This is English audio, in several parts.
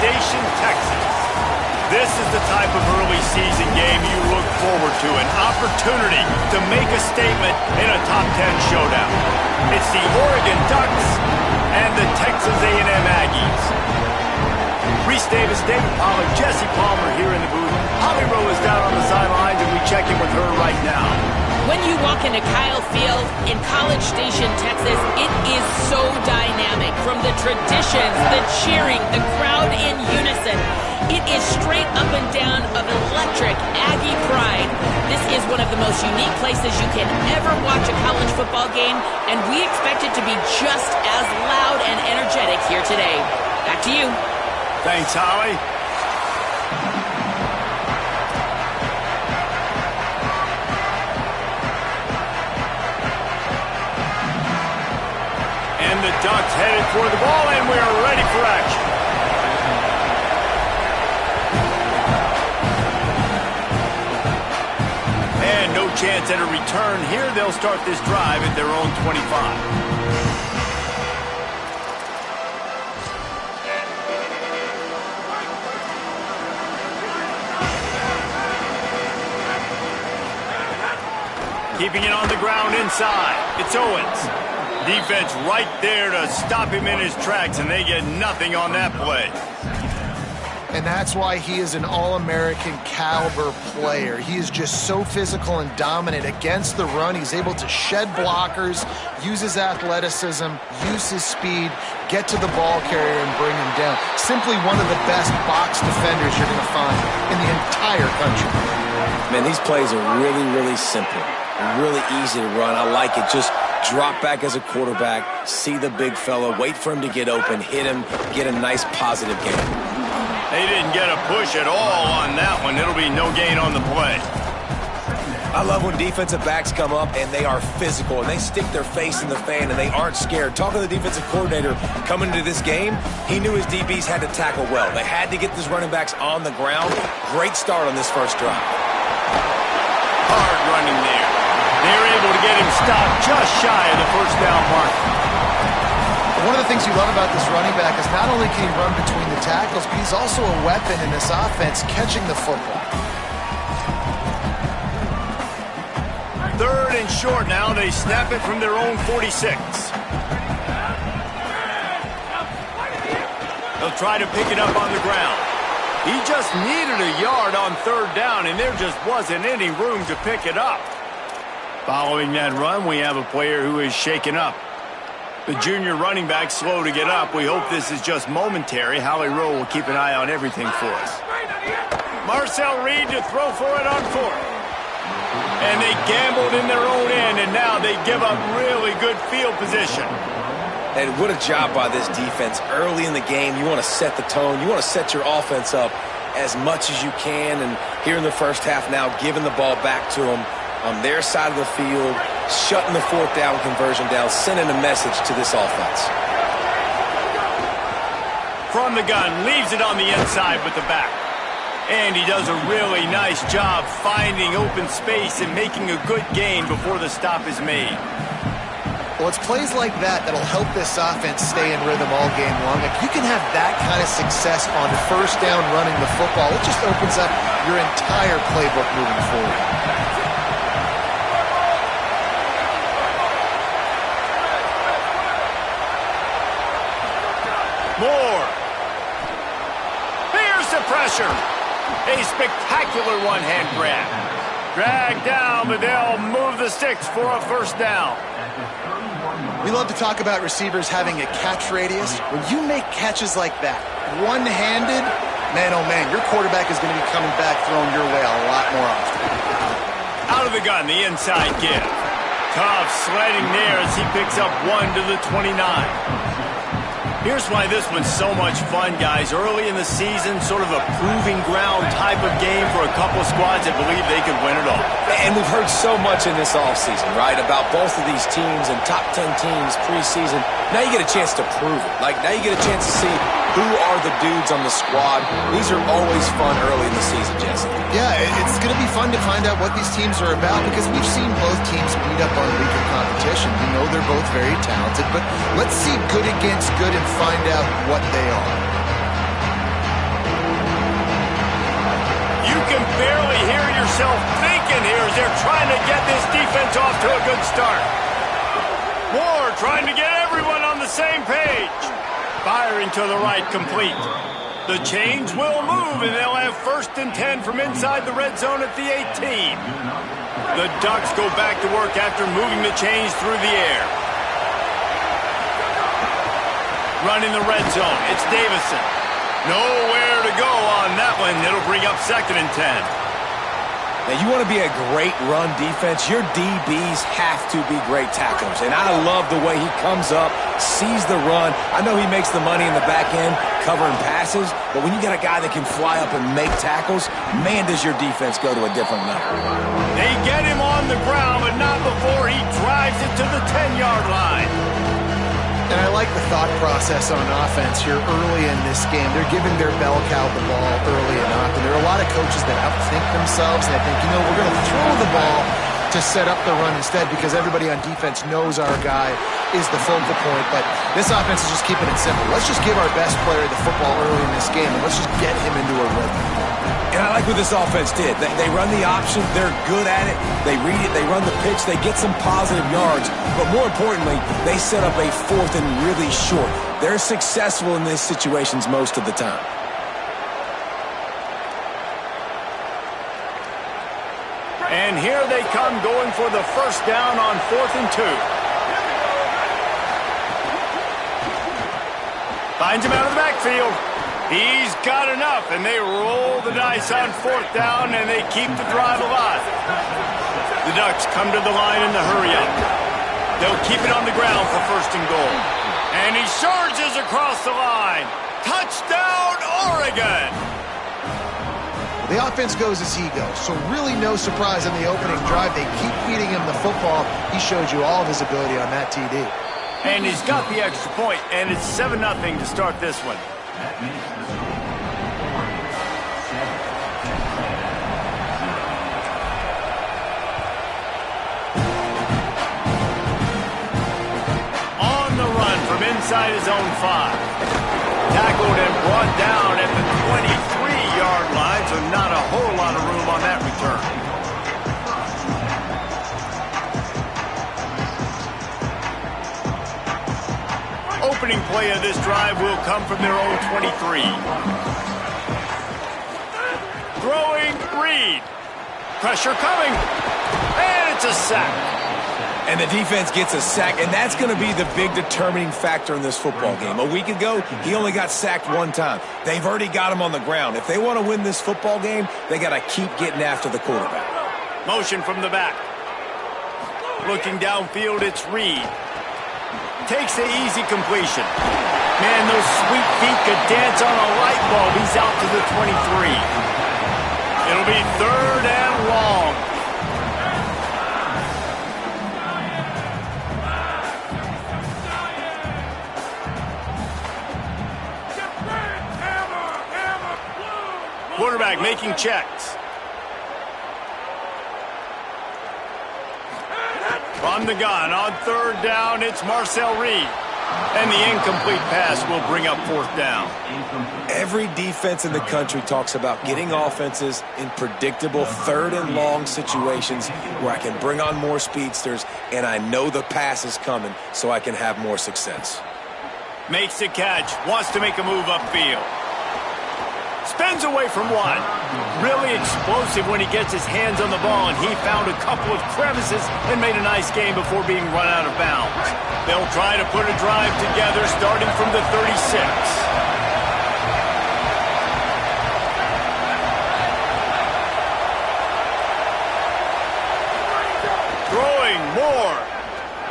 Station, Texas. This is the type of early season game you look forward to, an opportunity to make a statement in a top 10 showdown. It's the Oregon Ducks and the Texas A&M Aggies. Reese Davis, David Pollard, Jesse Palmer here in the booth. Holly Rowe is down on the sidelines, and we check in with her right now. When you walk into Kyle Field in College Station, Texas, it is so dynamic. From the traditions, the cheering, the crowd in unison. It is straight up and down of electric Aggie pride. This is one of the most unique places you can ever watch a college football game, and we expect it to be just as loud and energetic here today. Back to you. Thanks, Holly. And the Ducks headed for the ball, and we are ready for action. And no chance at a return here. They'll start this drive at their own 25. Keeping it on the ground inside. It's Owens. Defense right there to stop him in his tracks, and they get nothing on that play. And that's why he is an All-American caliber player. He is just so physical and dominant against the run. He's able to shed blockers, use his athleticism, use his speed, get to the ball carrier and bring him down. Simply one of the best box defenders you're going to find in the entire country. Man, these plays are really, really simple. Really easy to run. I like it. Just drop back as a quarterback, see the big fella, wait for him to get open, hit him, get a nice positive gain. They didn't get a push at all on that one. It'll be no gain on the play. I love when defensive backs come up and they are physical and they stick their face in the fan and they aren't scared. Talking to the defensive coordinator coming into this game, he knew his DBs had to tackle well. They had to get these running backs on the ground. Great start on this first drive. Hard running there. They're able to get him stopped just shy of the first down mark. One of the things you love about this running back is not only can he run between the tackles, but he's also a weapon in this offense catching the football. Third and short now. They snap it from their own 46. They'll try to pick it up on the ground. He just needed a yard on third down, and there just wasn't any room to pick it up. Following that run, we have a player who is shaken up. The junior running back slow to get up. We hope this is just momentary. Holly Rowe will keep an eye on everything for us. Marcel Reed to throw for it on fourth. And they gambled in their own end, and now they give up really good field position. And what a job by this defense. Early in the game, you want to set the tone. You want to set your offense up as much as you can. And here in the first half now, giving the ball back to them on their side of the field, shutting the fourth down conversion down, sending a message to this offense. From the gun, leaves it on the inside with the back. And he does a really nice job finding open space and making a good gain before the stop is made. Well, it's plays like that that'll help this offense stay in rhythm all game long. If you can have that kind of success on first down running the football, it just opens up your entire playbook moving forward. Moore. Here's the pressure. A spectacular one-hand grab. Dragged down, but they'll move the sticks for a first down. We love to talk about receivers having a catch radius. When you make catches like that, one-handed, man, oh man, your quarterback is going to be coming back throwing your way a lot more often. Out of the gun, the inside give. Tough sledding there as he picks up one to the 29. Here's why this one's so much fun, guys. Early in the season, sort of a proving ground type of game for a couple of squads that believe they could win it all. And we've heard so much in this offseason, right, about both of these teams and top 10 teams preseason. Now you get a chance to prove it. Like, now you get a chance to see who are the dudes on the squad. These are always fun early in the season, Jesse. Yeah, it's going to be fun to find out what these teams are about because we've seen both teams beat up on weaker competition. We know they're both very talented, but let's see good against good and find out what they are. can barely hear yourself thinking here as they're trying to get this defense off to a good start. Moore trying to get everyone on the same page. Firing to the right, complete. The chains will move, and they'll have 1st and 10 from inside the red zone at the 18. The Ducks go back to work after moving the chains through the air. Running the red zone, it's Davison. Nowhere to go on that one. It'll bring up 2nd and 10. Now, you want to be a great run defense, your DBs have to be great tacklers. And I love the way he comes up, sees the run. I know he makes the money in the back end covering passes, but when you got a guy that can fly up and make tackles, man, does your defense go to a different level. They get him on the ground, but not before he drives it to the 10-yard line. And I like the thought process on offense here early in this game. They're giving their bell cow the ball early enough. And there are a lot of coaches that outthink themselves. And they think, we're going to throw the ball to set up the run instead because everybody on defense knows our guy is the focal point. But this offense is just keeping it simple. Let's just give our best player the football early in this game, and let's just get him into a rhythm. And I like what this offense did. They run the option. They're good at it. They read it. They run the pitch. They get some positive yards. But more importantly, they set up a 4th and really short. They're successful in these situations most of the time. And here they come going for the 1st down on 4th and 2. Finds him out of the backfield. He's got enough, and they roll the dice on 4th down, and they keep the drive alive. The Ducks come to the line in the hurry-up. They'll keep it on the ground for 1st and goal. And he surges across the line. Touchdown, Oregon! The offense goes as he goes, so really no surprise in the opening drive. They keep feeding him the football. He showed you all of his ability on that TD. And he's got the extra point, and it's 7-0 to start this one. On the run from inside his own 5. Tackled and brought down at the 23-yard line, so not a whole lot of room on that return. Opening play of this drive will come from their own 23. Throwing, Reed. Pressure coming. And it's a sack. And the defense gets a sack, and that's going to be the big determining factor in this football game. A week ago, he only got sacked 1 time. They've already got him on the ground. If they want to win this football game, they got to keep getting after the quarterback. Motion from the back. Looking downfield, it's Reed. Takes the easy completion. Man, those sweet feet could dance on a light bulb. He's out to the 23. It'll be 3rd and long. Quarterback making checks. From the gun on 3rd down, it's Marcel Reed. And the incomplete pass will bring up 4th down. Every defense in the country talks about getting offenses in predictable 3rd and long situations where I can bring on more speedsters and I know the pass is coming so I can have more success. Makes the catch, wants to make a move upfield. Spins away from 1. Really explosive when he gets his hands on the ball, and he found a couple of crevices and made a nice game before being run out of bounds. They'll try to put a drive together starting from the 36. Throwing more.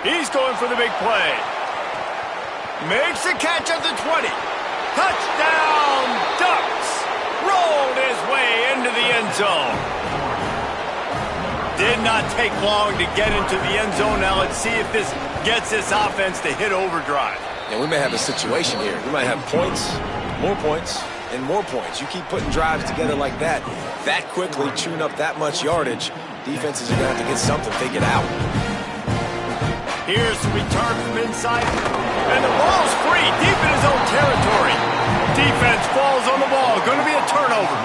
He's going for the big play. Makes the catch at the 20. Touchdown, Ducks! Rolled his way into the end zone. Did not take long to get into the end zone. Now let's see if this gets this offense to hit overdrive. Yeah, we may have a situation here. We might have points, and more points. You keep putting drives together like that quickly, chewing up that much yardage, defenses are going to have to get something figured out. Here's the return from inside. And the ball's free, deep in his own territory. Defense falls on the ball. Going to be a turnover.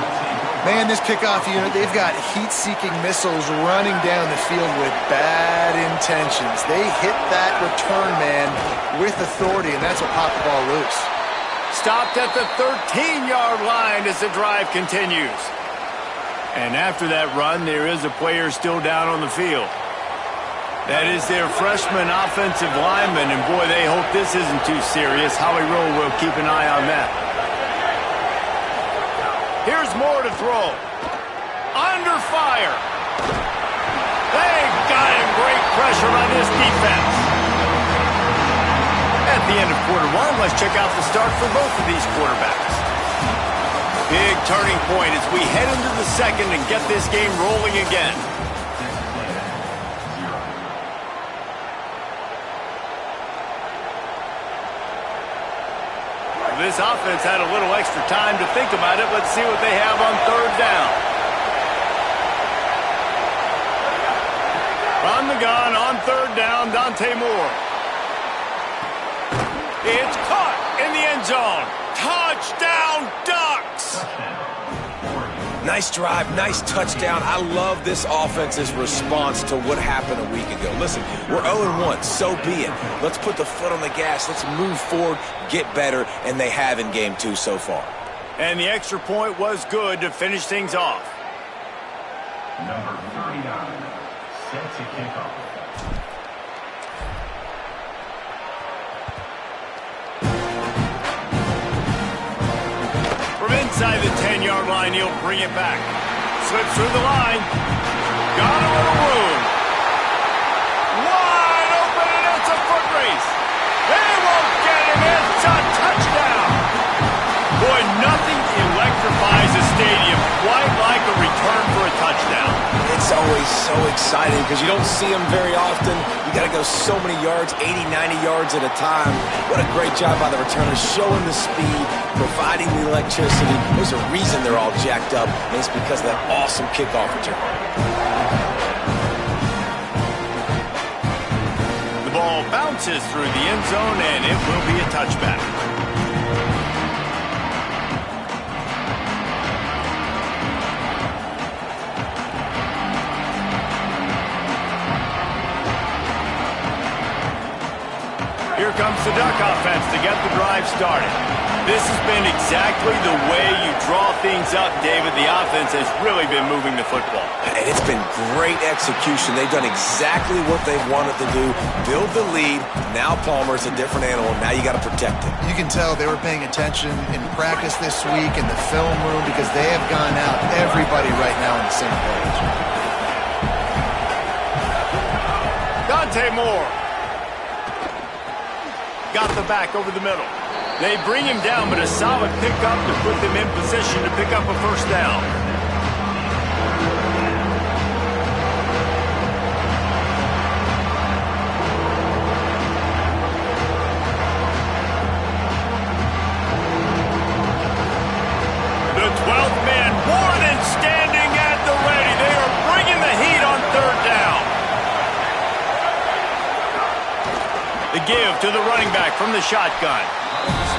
Man, this kickoff unit, they've got heat-seeking missiles running down the field with bad intentions. They hit that return man with authority, and that's what popped the ball loose. Stopped at the 13-yard line as the drive continues. And after that run, there is a player still down on the field. That is their freshman offensive lineman, and boy, they hope this isn't too serious. Howie Rowe will keep an eye on that. Here's more to throw. Under fire. They've got him. Great pressure on this defense. At the end of quarter one, let's check out the start for both of these quarterbacks. Big turning point as we head into the second and get this game rolling again. This offense had a little extra time to think about it. Let's see what they have on third down. On the gun, on third down, Dante Moore. It's caught in the end zone. Touchdown, Ducks! Nice drive, nice touchdown. I love this offense's response to what happened a week ago. Listen, we're 0-1, so be it. Let's put the foot on the gas. Let's move forward, get better, and they have in game 2 so far. And the extra point was good to finish things off. Number 39, set to kick off. Inside the 10-yard line, he'll bring it back. Slips through the line. Got a little room. Wide open, and it's a foot race. They won't get him. It's a touchdown. Boy, nothing electrifies a stadium quite like a return for a touchdown. It's always so exciting because you don't see them very often. You got to go so many yards, 80, 90 yards at a time. What a great job by the returners, showing the speed, providing the electricity. There's a reason they're all jacked up, and it's because of that awesome kickoff return. The ball bounces through the end zone, and it will be a touchback. Here comes the Duck offense to get the drive started. This has been exactly the way you draw things up, David. The offense has really been moving the football. And it's been great execution. They've done exactly what they've wanted to do. Build the lead. Now Palmer's a different animal. Now you got to protect it. You can tell they were paying attention in practice this week in the film room because they have gone out, everybody right now on the same page. Dante Moore. Got the back over the middle. They bring him down, but a solid pickup to put them in position to pick up a first down. The 12th man more than standing at the ready. They are bringing the heat on third down. The give to the running back from the shotgun.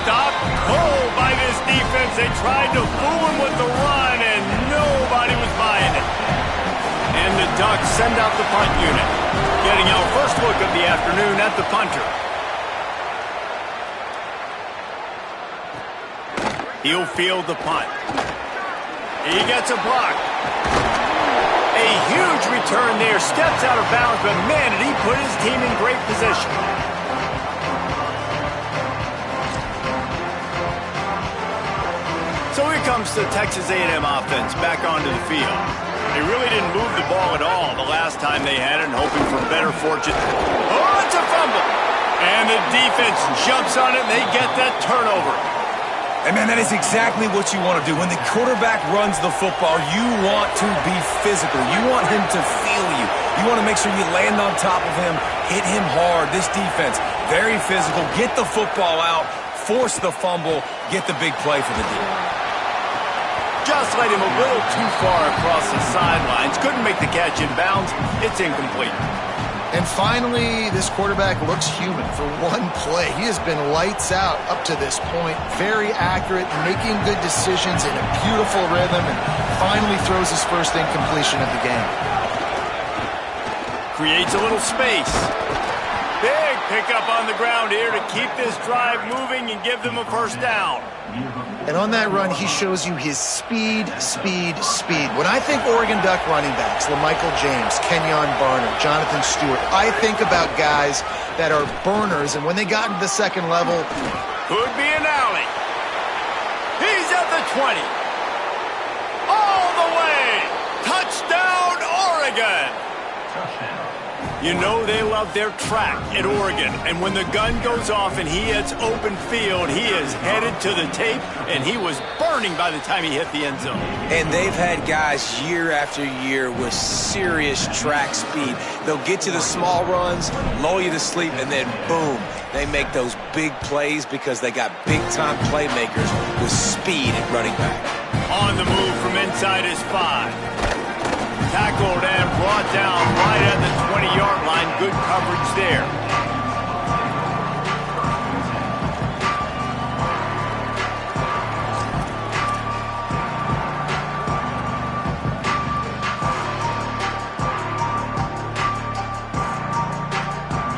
Stopped cold by this defense. They tried to fool him with the run, and nobody was buying it. And the Ducks send out the punt unit. Getting our first look of the afternoon at the punter. He'll field the punt. He gets a block. A huge return there. Steps out of bounds, but man, did he put his team in great position. So here comes the Texas A&M offense back onto the field. They really didn't move the ball at all the last time they had it, hoping for better fortune. Oh, it's a fumble! And the defense jumps on it, and they get that turnover. And, man, that is exactly what you want to do. When the quarterback runs the football, you want to be physical. You want him to feel you. You want to make sure you land on top of him, hit him hard. This defense, very physical. Get the football out, force the fumble, get the big play for the deal. Just let him a little too far across the sidelines. Couldn't make the catch in bounds. It's incomplete. And finally, this quarterback looks human for one play. He has been lights out up to this point. Very accurate, making good decisions in a beautiful rhythm, and finally throws his first incompletion of the game. Creates a little space. Big pickup on the ground here to keep this drive moving and give them a first down. And on that run, he shows you his speed. When I think Oregon Duck running backs, LaMichael James, Kenyon Barner, Jonathan Stewart, I think about guys that are burners, and when they got into the second level... Could be an alley. He's at the 20. All the way. Touchdown, Oregon. Touchdown. You know they love their track at Oregon, and when the gun goes off and he hits open field, he is headed to the tape, and he was burning by the time he hit the end zone. And they've had guys year after year with serious track speed. They'll get you the small runs, lull you to sleep, and then boom, they make those big plays because they got big-time playmakers with speed at running back. On the move from inside his 5. Tackled and brought down right at the 20-yard line. Good coverage there.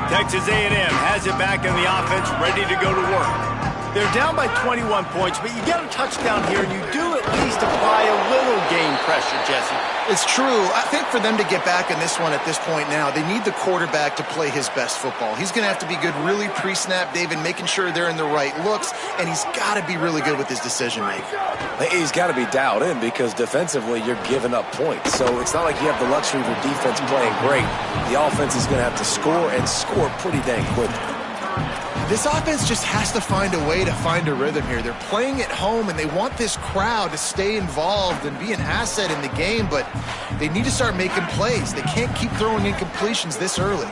Texas A&M has it back in the offense, ready to go to work. They're down by 21 points, but you get a touchdown here, and you do at least apply a little game pressure, Jesse. It's true. I think for them to get back in this one at this point now, they need the quarterback to play his best football. He's going to have to be good really pre-snap, David, making sure they're in the right looks, and he's got to be really good with his decision-making. He's got to be dialed in because defensively you're giving up points. So it's not like you have the luxury of your defense playing great. The offense is going to have to score and score pretty dang quickly. This offense just has to find a way to find a rhythm here. They're playing at home, and they want this crowd to stay involved and be an asset in the game, but they need to start making plays. They can't keep throwing incompletions this early.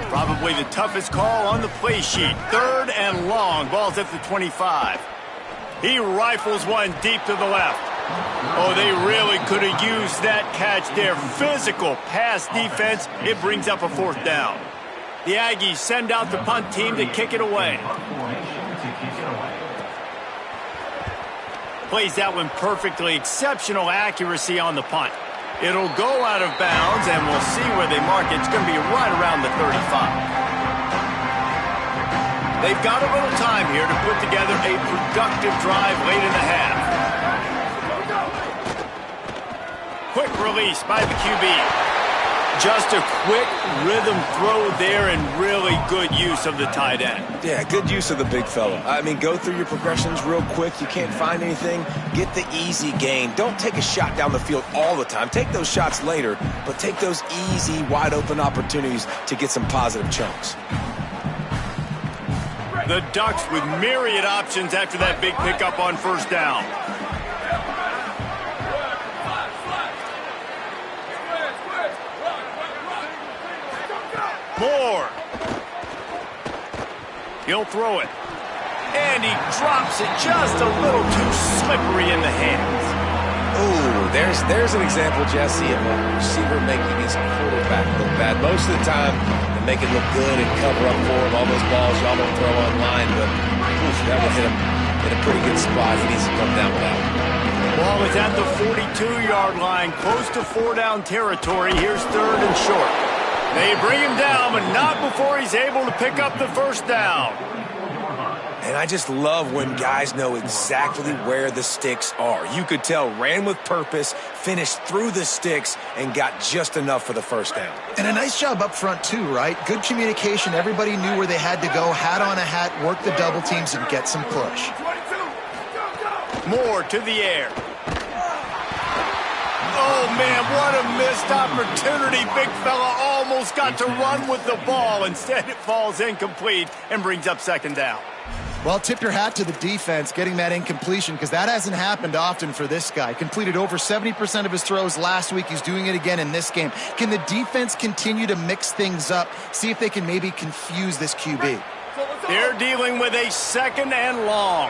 Probably the toughest call on the play sheet. 3rd and long. Ball's at the 25. He rifles one deep to the left. Oh, they really could have used that catch there. Physical pass defense. It brings up a 4th down. The Aggies send out the punt team to kick it away. Plays that one perfectly. Exceptional accuracy on the punt. It'll go out of bounds, and we'll see where they mark it. It's going to be right around the 35. They've got a little time here to put together a productive drive late in the half. Quick release by the QB. Just a quick rhythm throw there and really good use of the tight end. Yeah, good use of the big fella. I mean, go through your progressions real quick. You can't find anything. Get the easy gain. Don't take a shot down the field all the time. Take those shots later, but take those easy, wide-open opportunities to get some positive chunks. The Ducks with myriad options after that big pickup on 1st down. Moore. He'll throw it. And he drops it just a little too slippery in the hands. Ooh, there's an example, Jesse, of a receiver making his quarterback look bad. Most of the time, they make it look good and cover up for him. All those balls y'all don't throw online, but that will hit him in a pretty good spot. He needs to come down with that one. Ball is at the 42-yard line, close to 4-down territory. Here's 3rd and short. They bring him down, but not before he's able to pick up the 1st down. And I just love when guys know exactly where the sticks are. You could tell ran with purpose, finished through the sticks, and got just enough for the 1st down. And a nice job up front, too, right? Good communication. Everybody knew where they had to go, hat on a hat, work the double teams, and get some push. Moore to the air. Oh, man, what a missed opportunity. Big fella almost got to run with the ball. Instead, it falls incomplete and brings up 2nd down. Well, tip your hat to the defense getting that incompletion because that hasn't happened often for this guy. Completed over 70% of his throws last week. He's doing it again in this game. Can the defense continue to mix things up, see if they can maybe confuse this QB? They're dealing with a 2nd and long.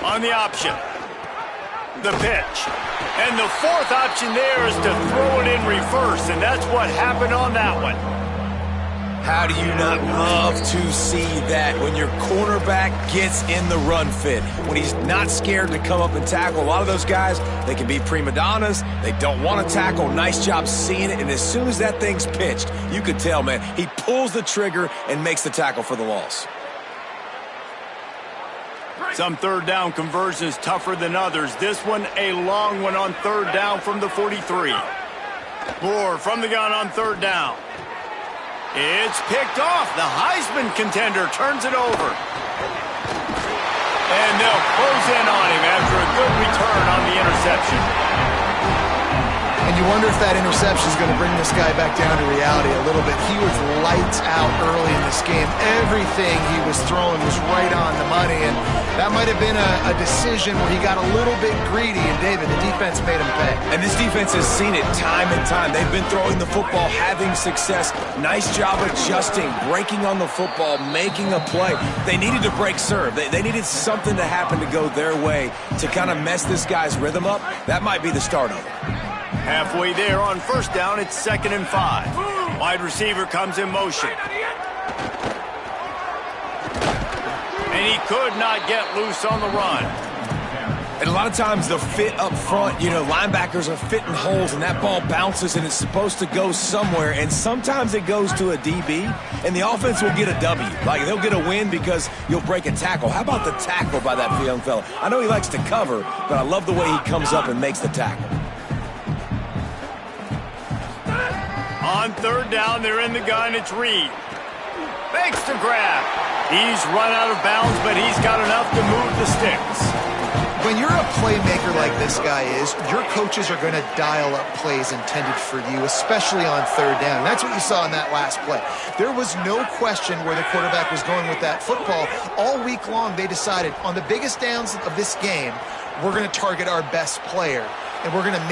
On the option. The pitch. And the fourth option there is to throw it in reverse, and that's what happened on that one. How do you not love to see that when your cornerback gets in the run fit? When he's not scared to come up and tackle. A lot of those guys, they can be prima donnas. They don't want to tackle. Nice job seeing it. And as soon as that thing's pitched, you could tell, man, he pulls the trigger and makes the tackle for the loss. Some third down conversions tougher than others. This one a long one on third down from the 43. Moore from the gun on third down. It's picked off. The Heisman contender turns it over. And they'll close in on him after a good return on the interception. And you wonder if that interception is going to bring this guy back down to reality a little bit. He was lights out early in this game. Everything he was throwing was right on the money, and that might have been a decision where he got a little bit greedy, and David, the defense made him pay. And this defense has seen it time and time. They've been throwing the football, having success. Nice job adjusting, breaking on the football, making a play. They needed to break serve. They needed something to happen to go their way to kind of mess this guy's rhythm up. That might be the start of it. Halfway there on first down, it's 2nd and 5. Wide receiver comes in motion. And he could not get loose on the run. And a lot of times the fit up front, you know, linebackers are fitting holes and that ball bounces and it's supposed to go somewhere. And sometimes it goes to a DB and the offense will get a W. Like they'll get a win because you'll break a tackle. How about the tackle by that young fella? I know he likes to cover, but I love the way he comes up and makes the tackle. On third down, they're in the gun. It's Reed. Makes the grab. He's run out of bounds, but he's got enough to move the sticks. When you're a playmaker like this guy is, your coaches are going to dial up plays intended for you, especially on third down. And that's what you saw in that last play. There was no question where the quarterback was going with that football. All week long, they decided on the biggest downs of this game, we're going to target our best player, and we're going to make